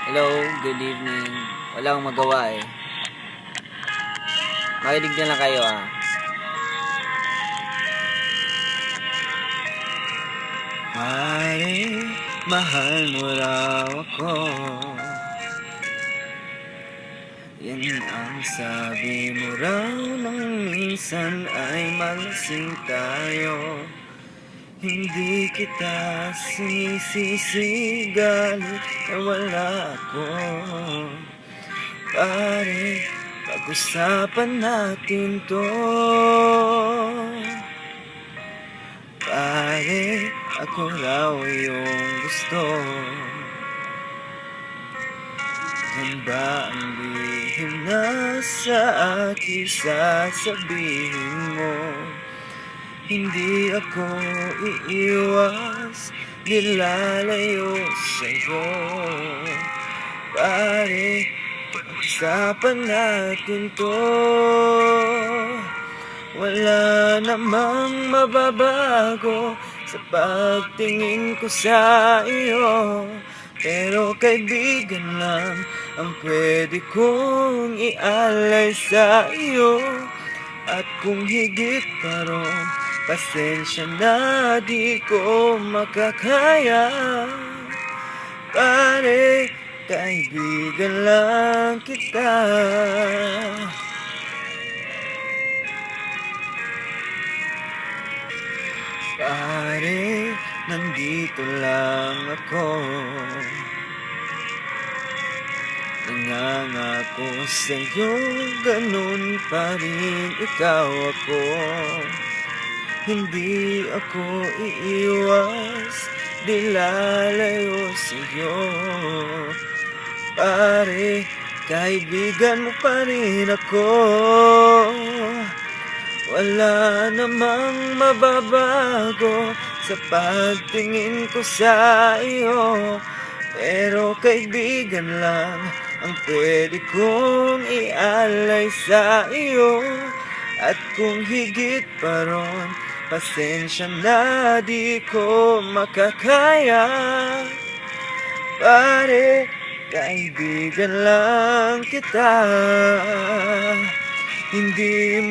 Hello, good evening. Wala akong magawa eh. Makinig na lang kayo ah. Pare, mahal mo raw ako. Yan ang sabi mo raw nang minsan ay malasing tayo. Hindi kita sinisisi, galit na wala ako. Pare, pag-usapan natin to. Pare, ako raw yung gusto. Yan ba ang lihim na sa akin sasabihin mo? Hindi ako iiwas, nilalayo sa'yo. Pare, pag-usapan natin to. Wala namang mababago sa pagtingin ko sa iyo. Pero kaibigan lang ang pwede kong ialay sa iyo. At kung higit pa ron, pasensya na di ko makakaya. Pare, kaibigan lang kita. Pare, nandito lang ako. Nangangako sa'yo, ganun pa rin ikaw ako. Hindi ako iiwas, di lalayo sa'yo. Pare, kaibigan mo pa rin ako. Wala namang mababago sa pagtingin ko sa iyo. Pero kaibigan lang ang pwede kong ialay sa iyo. At kung higit pa ron, pasensya na di ko makakaya. Pare, kaibigan lang kita. Hindi